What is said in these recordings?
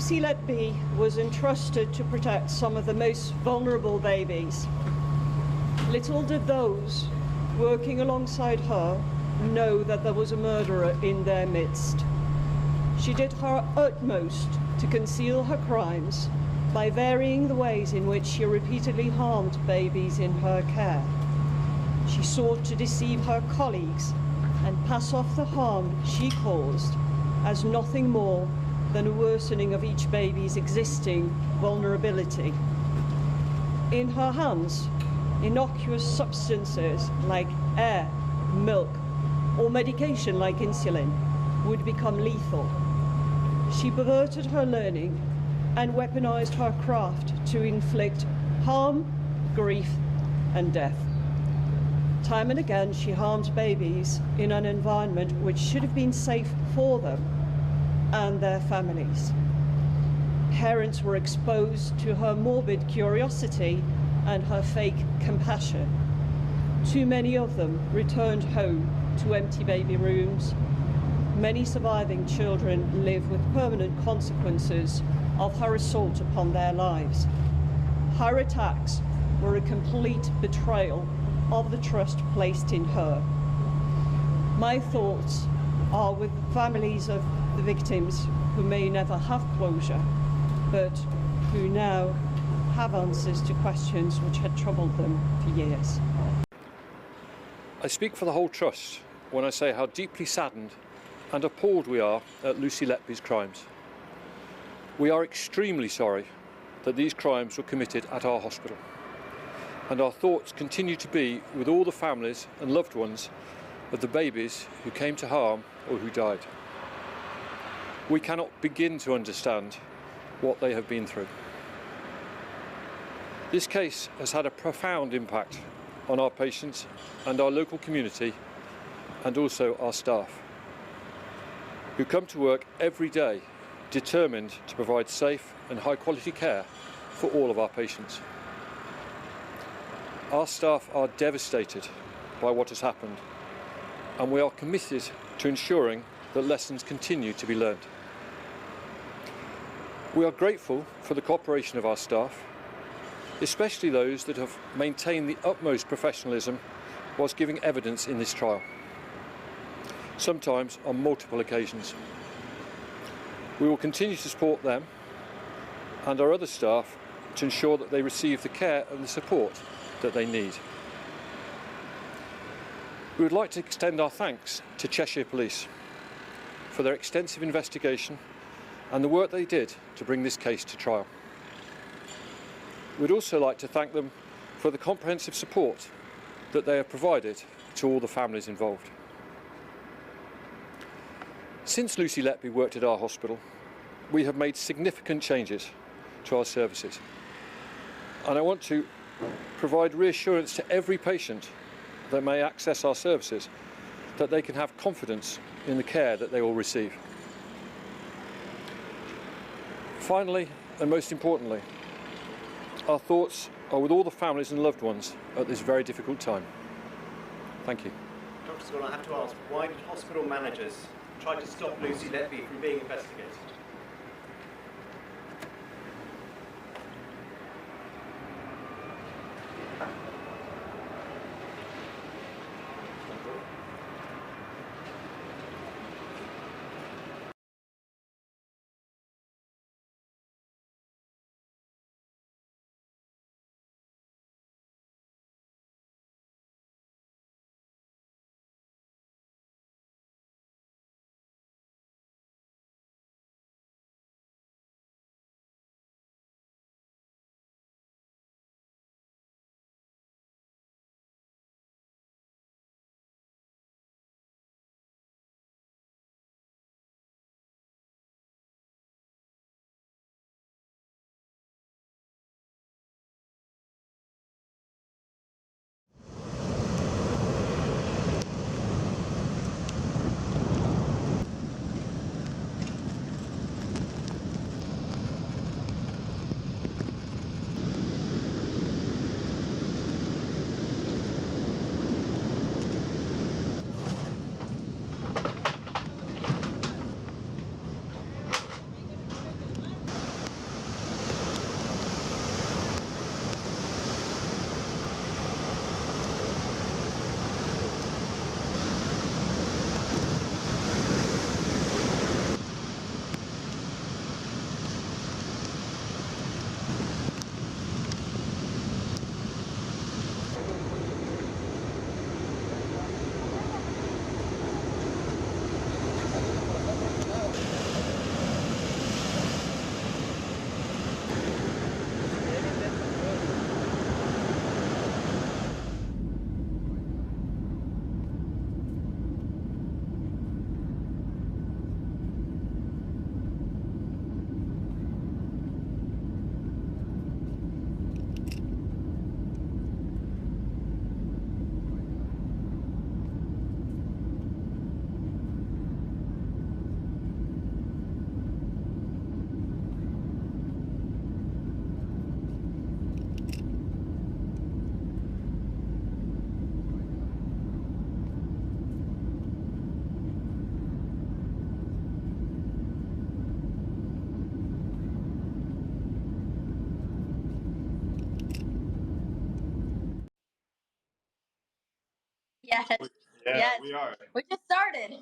Lucy Letby was entrusted to protect some of the most vulnerable babies. Little did those working alongside her know that there was a murderer in their midst. She did her utmost to conceal her crimes by varying the ways in which she repeatedly harmed babies in her care. She sought to deceive her colleagues and pass off the harm she caused as nothing more than a worsening of each baby's existing vulnerability. In her hands, innocuous substances like air, milk, or medication like insulin would become lethal. She perverted her learning and weaponized her craft to inflict harm, grief, and death. Time and again, she harmed babies in an environment which should have been safe for them and their families. Parents were exposed to her morbid curiosity and her fake compassion. Too many of them returned home to empty baby rooms. Many surviving children live with permanent consequences of her assault upon their lives. Her attacks were a complete betrayal of the trust placed in her. My thoughts are with the families of the victims who may never have closure, but who now have answers to questions which had troubled them for years. I speak for the whole trust when I say how deeply saddened and appalled we are at Lucy Letby's crimes. We are extremely sorry that these crimes were committed at our hospital, and our thoughts continue to be with all the families and loved ones of the babies who came to harm or who died. We cannot begin to understand what they have been through. This case has had a profound impact on our patients and our local community, and also our staff, who come to work every day determined to provide safe and high quality care for all of our patients. Our staff are devastated by what has happened, and we are committed to ensuring that lessons continue to be learned. We are grateful for the cooperation of our staff, especially those that have maintained the utmost professionalism whilst giving evidence in this trial, sometimes on multiple occasions. We will continue to support them and our other staff to ensure that they receive the care and the support that they need. We would like to extend our thanks to Cheshire Police for their extensive investigation and the work they did to bring this case to trial. We'd also like to thank them for the comprehensive support that they have provided to all the families involved. Since Lucy Letby worked at our hospital, we have made significant changes to our services. And I want to provide reassurance to every patient that may access our services that they can have confidence in the care that they will receive. Finally, and most importantly, our thoughts are with all the families and loved ones at this very difficult time. Thank you. Dr. Scott, I have to ask, why did hospital managers try to stop Lucy Letby from being investigated? Yes. Yeah, Yes. we are. We just started.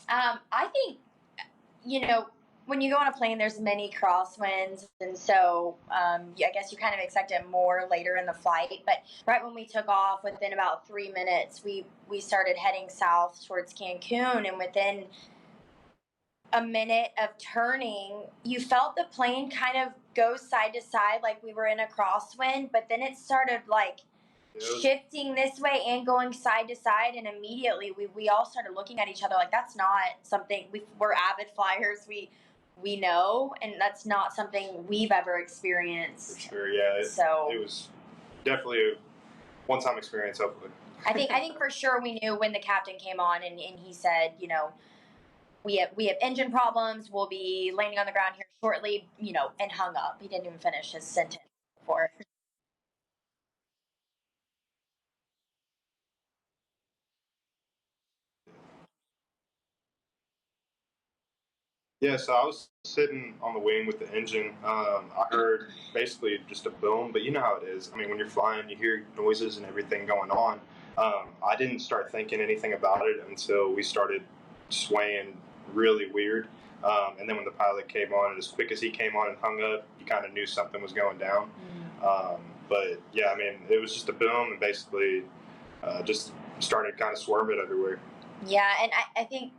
I think, when you go on a plane, there's many crosswinds, and so I guess you kind of expect it more later in the flight. But right when we took off, within about 3 minutes, we started heading south towards Cancun, and within a minute of turning, you felt the plane kind of go side to side like we were in a crosswind, but then it started like shifting this way and going side to side, and immediately we all started looking at each other like that's not something we're avid flyers, we know, and that's not something we've ever experienced. For sure, yeah. So it was definitely a one-time experience, hopefully. I think for sure we knew when the captain came on and he said, we have engine problems. We'll be landing on the ground here shortly, and hung up. He didn't even finish his sentence before. Yeah, so I was sitting on the wing with the engine. I heard basically just a boom, but you know how it is. I mean, when you're flying, you hear noises and everything going on. I didn't start thinking anything about it until we started swaying really weird. And then when the pilot came on, and as quick as he came on and hung up, you kind of knew something was going down. But yeah, I mean, it was just a boom, and basically just started kind of swerving everywhere. Yeah, and I think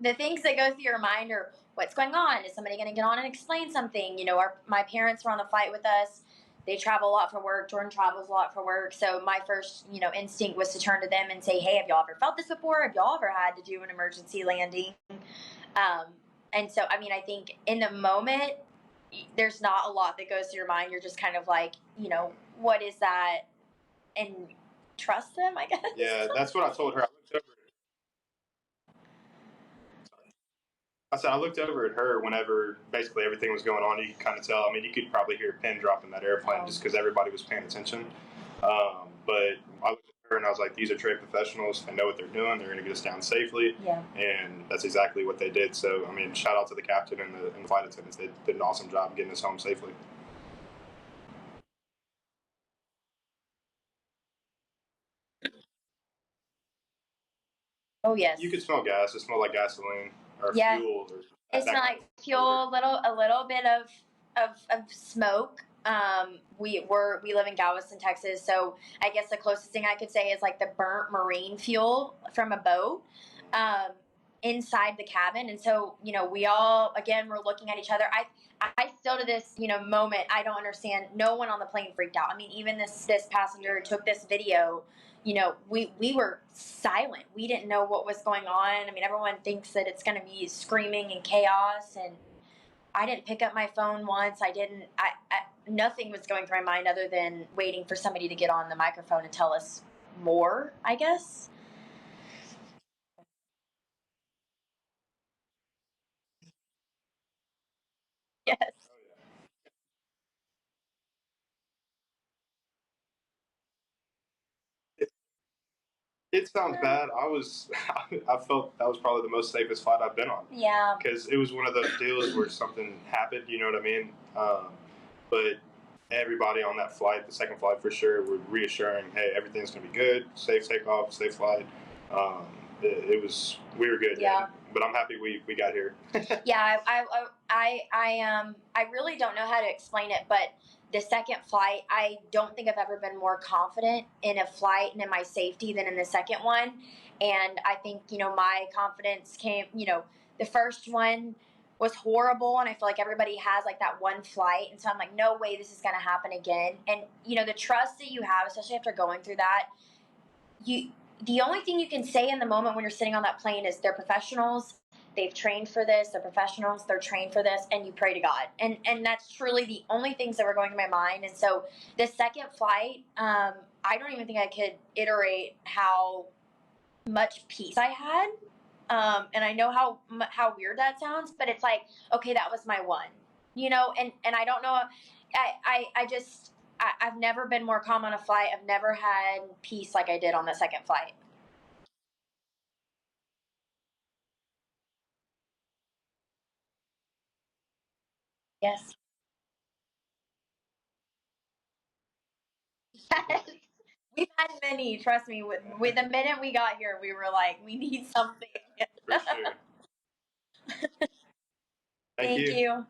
the things that go through your mind are what's going on? Is somebody going to get on and explain something? My parents were on the flight with us. They travel a lot for work. Jordan travels a lot for work. So my first, instinct was to turn to them and say, hey, have y'all ever felt this before? Have y'all ever had to do an emergency landing? And so, I mean, I think in the moment, there's not a lot that goes through your mind. You're just kind of like, what is that? And trust them, I guess. Yeah, that's what I told her. I looked over at her whenever basically everything was going on. You could kind of tell. I mean, you could probably hear a pin drop in that airplane just because everybody was paying attention. But I looked at her and I was like, these are trained professionals. They know what they're doing. They're going to get us down safely. Yeah. And that's exactly what they did. So, I mean, shout out to the captain and the flight attendants. They did an awesome job getting us home safely. Oh, yes. You could smell gas. It smelled like gasoline or fuel. It smelled like fuel, a little bit of smoke. We live in Galveston, Texas, so I guess the closest thing I could say is like the burnt marine fuel from a boat inside the cabin. And so, we all again were looking at each other. I still to this moment I don't understand. No one on the plane freaked out. I mean, even this passenger who took this video. We were silent. We didn't know what was going on. I mean, everyone thinks that it's going to be screaming and chaos, and I didn't pick up my phone once. Nothing was going through my mind other than waiting for somebody to get on the microphone and tell us more, I guess. Yes. It sounds bad. I felt that was probably the most safest flight I've been on. Yeah. Because it was one of those deals where something happened, you know what I mean? But everybody on that flight, the second flight for sure, were reassuring, hey, everything's going to be good, safe takeoff, safe flight. We were good. Yeah. But I'm happy we got here. Yeah, I really don't know how to explain it, but the second flight, I don't think I've ever been more confident in a flight and in my safety than in the second one. And I think, my confidence came, the first one was horrible, and I feel like everybody has like that one flight, and so I'm like, no way this is going to happen again. And the trust that you have, especially after going through that, the only thing you can say in the moment when you're sitting on that plane is they're professionals. They've trained for this. They're professionals. They're trained for this, and you pray to God. And that's truly the only things that were going through my mind. And so the second flight, I don't even think I could iterate how much peace I had. And I know how weird that sounds, but it's like, okay, that was my one, and I don't know. I've never been more calm on a flight. I've never had peace like I did on the second flight. Yes. Yes. We've had many, trust me. With the minute we got here, we were like, we need something. For sure. Thank Thank you. you.